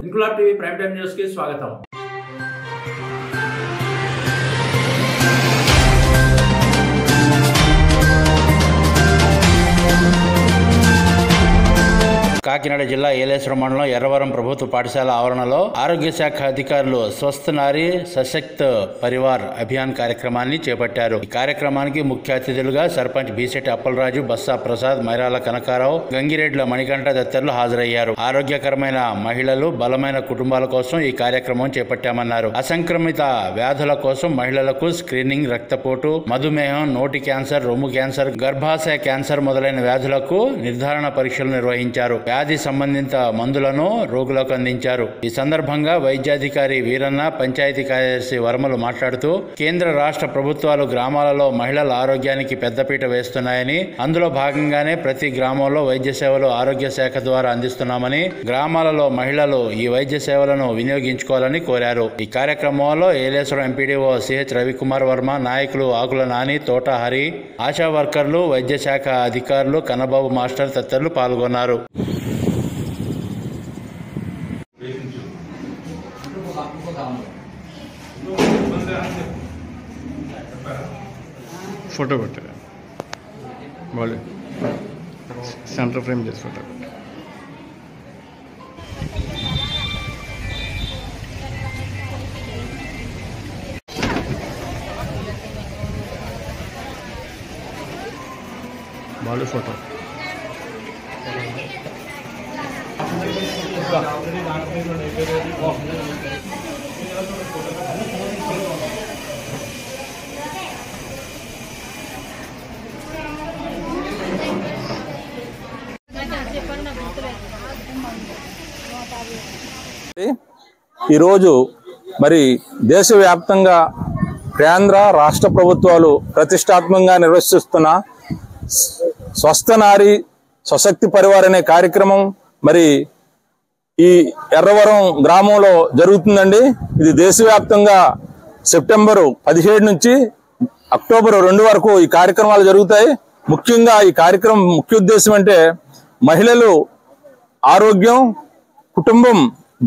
Inquilab TV prime time news కి స్వాగతం. కాకినాడ జిల్లా ఏలేశ్వరం మండలం ఎర్రవరం ప్రభుత్వ పాఠశాల ఆవరణలో ఆరోగ్య శాఖ అధికారులు స్వస్థ నారీ సశక్త్ పరివార్ అభియాన్ కార్యక్రమాన్ని చేపట్టారు. ఈ కార్యక్రమానికి ముఖ్య అతిథులుగా సర్పంచ్ బీసెట్టి అప్పలరాజు, బస్సా ప్రసాద్, మైరాల కనకారావు, గంగిరెడ్ల మణికంఠ తదితరులు హాజరయ్యారు. ఆరోగ్యకరమైన మహిళలు, బలమైన కుటుంబాల కోసం ఈ కార్యక్రమం చేపట్టామన్నారు. అసంక్రమిత వ్యాధుల కోసం మహిళలకు స్క్రీనింగ్, రక్తపోటు, మధుమేహం, నోటి క్యాన్సర్, రొమ్ము క్యాన్సర్, గర్భాశయ క్యాన్సర్ మొదలైన వ్యాధులకు నిర్ధారణ పరీక్షలు నిర్వహించారు. వ్యాధి సంబంధిత మందులను రోగులకు అందించారు. ఈ సందర్భంగా వైద్యాధికారి వీరన్న, పంచాయతీ కార్యదర్శి వర్మలు మాట్లాడుతూ కేంద్ర రాష్ట్ర ప్రభుత్వాలు గ్రామాలలో మహిళల ఆరోగ్యానికి పెద్దపీట వేస్తున్నాయని, అందులో భాగంగానే ప్రతి గ్రామంలో వైద్య సేవలు ఆరోగ్య శాఖ ద్వారా అందిస్తున్నామని, గ్రామాలలో మహిళలు ఈ వైద్య సేవలను వినియోగించుకోవాలని కోరారు. ఈ కార్యక్రమంలో ఏలేశ్వరం ఎంపీడీఓ సిహెచ్ రవికుమార్ వర్మ, నాయకులు ఆకుల నాని, తోట హరి, ఆశా వర్కర్లు, వైద్య శాఖ అధికారులు, కన్నబాబు మాస్టర్ తదితరులు పాల్గొన్నారు. ఫోటో పెట్టారు, వాళ్ళు సెంటర్ ఫ్రేమ్ చేసి ఫోటో పెట్టారు. వాళ్ళు ఫోటో ఈరోజు మరి దేశవ్యాప్తంగా కేంద్ర రాష్ట్ర ప్రభుత్వాలు ప్రతిష్టాత్మకంగా నిర్వహిస్తున్న స్వస్థ నారీ సశక్తి పరివార్ అనే కార్యక్రమం మరి ఈ ఎర్రవరం గ్రామంలో జరుగుతుందండి. ఇది దేశవ్యాప్తంగా సెప్టెంబరు 17 నుంచి అక్టోబర్ 2 వరకు ఈ కార్యక్రమాలు జరుగుతాయి. ముఖ్యంగా ఈ కార్యక్రమం ముఖ్య ఉద్దేశం అంటే మహిళలు ఆరోగ్యం, కుటుంబం,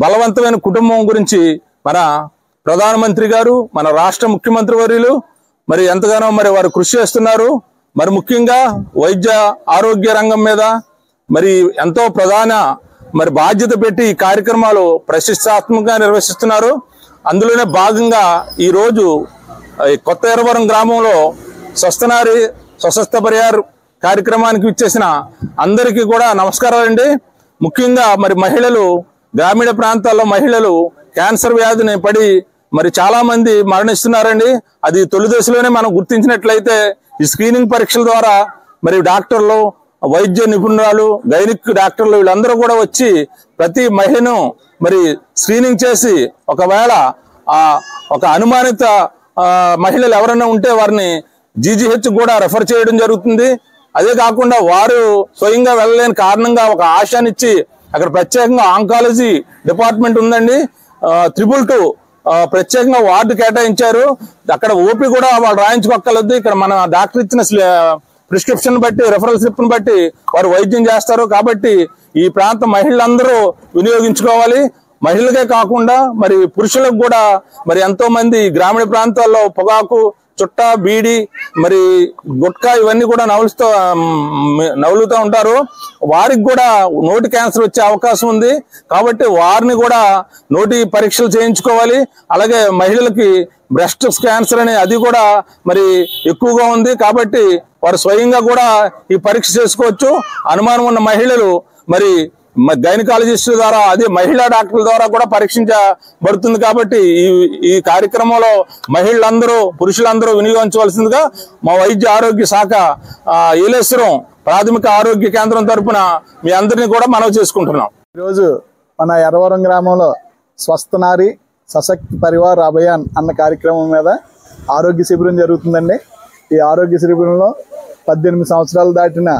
బలవంతమైన కుటుంబం గురించి మన ప్రధానమంత్రి గారు, మన రాష్ట్ర ముఖ్యమంత్రి వర్యులు మరి ఎంతగానో మరి వారు కృషి చేస్తున్నారు. మరి ముఖ్యంగా వైద్య ఆరోగ్య రంగం మీద మరి ఎంతో ప్రధాన మరి బాధ్యత పెట్టి ఈ కార్యక్రమాలు ప్రతిష్టాత్మకంగా నిర్వహిస్తున్నారు. అందులోనే భాగంగా ఈరోజు కొత్త ఎర్రవరం గ్రామంలో స్వస్థ నారీ సశక్త పరివార్ కార్యక్రమానికి ఇచ్చేసిన అందరికీ కూడా నమస్కారాలండి. ముఖ్యంగా మరి మహిళలు, గ్రామీణ ప్రాంతాల్లో మహిళలు క్యాన్సర్ వ్యాధిని పడి మరి చాలా మంది మరణిస్తున్నారండి. అది తొలి దశలోనే మనం గుర్తించినట్లయితే ఈ స్క్రీనింగ్ పరీక్షల ద్వారా మరి డాక్టర్లు, వైద్య నిపుణురాలు, గైనిక్ డాక్టర్లు వీళ్ళందరూ కూడా వచ్చి ప్రతి మహిళను మరి స్క్రీనింగ్ చేసి ఒకవేళ ఒక అనుమానిత మహిళలు ఎవరైనా ఉంటే వారిని జీజీహెచ్ కూడా రెఫర్ చేయడం జరుగుతుంది. అదే కాకుండా వారు స్వయంగా వెళ్ళలేని కారణంగా ఒక ఆశానిచ్చి అక్కడ ప్రత్యేకంగా ఆంకాలజీ డిపార్ట్మెంట్ ఉందండి. 222 ప్రత్యేకంగా వార్డు కేటాయించారు. అక్కడ ఓపీ కూడా వాళ్ళు రాయించుకోక్కర్లేదు. ఇక్కడ మన డాక్టర్ ఇచ్చిన ప్రిస్క్రిప్షన్ బట్టి, రెఫరల్ స్లిప్ను బట్టి వారు వైద్యం చేస్తారు. కాబట్టి ఈ ప్రాంత మహిళలందరూ వినియోగించుకోవాలి. మహిళలకే కాకుండా మరి పురుషులకు కూడా మరి ఎంతో మంది గ్రామీణ ప్రాంతాల్లో పొగాకు, చుట్ట, బీడి, మరి గుట్కా ఇవన్నీ కూడా నవ్వులుతూ ఉంటారు. వారికి కూడా నోటి క్యాన్సర్ వచ్చే అవకాశం ఉంది. కాబట్టి వారిని కూడా నోటి పరీక్షలు చేయించుకోవాలి. అలాగే మహిళలకి బ్రెస్ట్ క్యాన్సర్ అనే అది కూడా మరి ఎక్కువగా ఉంది. కాబట్టి వారు స్వయంగా కూడా ఈ పరీక్ష చేసుకోవచ్చు. అనుమానం ఉన్న మహిళలు మరి గైనకాలజిస్ట్ ద్వారా, అదే మహిళా డాక్టర్ల ద్వారా కూడా పరీక్షించబడుతుంది. కాబట్టి ఈ కార్యక్రమంలో మహిళలందరూ, పురుషులందరూ వినియోగించవలసిందిగా మా వైద్య ఆరోగ్య శాఖ ఏలేశ్వరం ప్రాథమిక ఆరోగ్య కేంద్రం తరఫున మీ అందరినీ కూడా మనవి చేసుకుంటున్నాం. ఈరోజు మన ఎర్రవరం గ్రామంలో స్వస్థ నారీ సశక్తి పరివార్ అభియాన్ అన్న కార్యక్రమం మీద ఆరోగ్య శిబిరం జరుగుతుందండి. ఈ ఆరోగ్య శిబిరంలో 18 సంవత్సరాలు దాటిన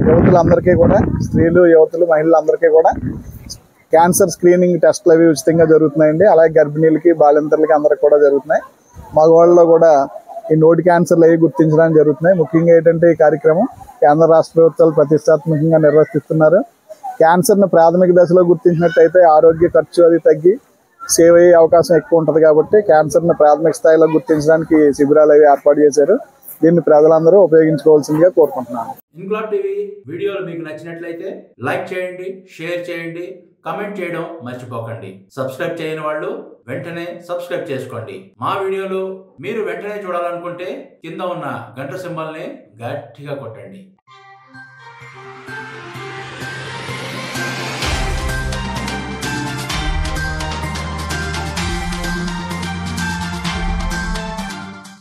యువతులందరికీ కూడా, స్త్రీలు, యువతులు, మహిళలందరికీ కూడా క్యాన్సర్ స్క్రీనింగ్ టెస్ట్లు అవి ఉచితంగా జరుగుతున్నాయండి. అలాగే గర్భిణీలకి బాలింతలకి అందరికి కూడా జరుగుతున్నాయి. మగవాళ్ళలో కూడా ఈ నోటి క్యాన్సర్లు అవి గుర్తించడానికి జరుగుతున్నాయి. ముఖ్యంగా ఏంటంటే ఈ కార్యక్రమం కేంద్ర రాష్ట్ర ప్రభుత్వాలు ప్రతిష్టాత్మకంగా నిర్వర్తిస్తున్నారు. క్యాన్సర్ను ప్రాథమిక దశలో గుర్తించినట్టయితే ఆరోగ్య ఖర్చు అది తగ్గి సేవ్ అయ్యే అవకాశం ఎక్కువ ఉంటుంది. కాబట్టి క్యాన్సర్ను ప్రాథమిక స్థాయిలో గుర్తించడానికి శిబిరాలు అవి ఏర్పాటు చేశారు. దీన్ని ప్రజలందరూ ఉపయోగించుకోవాల్సిందిగా కోరుకుంటున్నాను. ఇన్క్లాబ్ టీవీ వీడియోలు మీకు నచ్చినట్లయితే లైక్ చేయండి, షేర్ చేయండి, కమెంట్ చేయడం మర్చిపోకండి. సబ్స్క్రైబ్ చేయని వాళ్ళు వెంటనే సబ్స్క్రైబ్ చేసుకోండి. మా వీడియోలు మీరు వెంటనే చూడాలనుకుంటే కింద ఉన్న గంట సింబల్ని గట్టిగా కొట్టండి.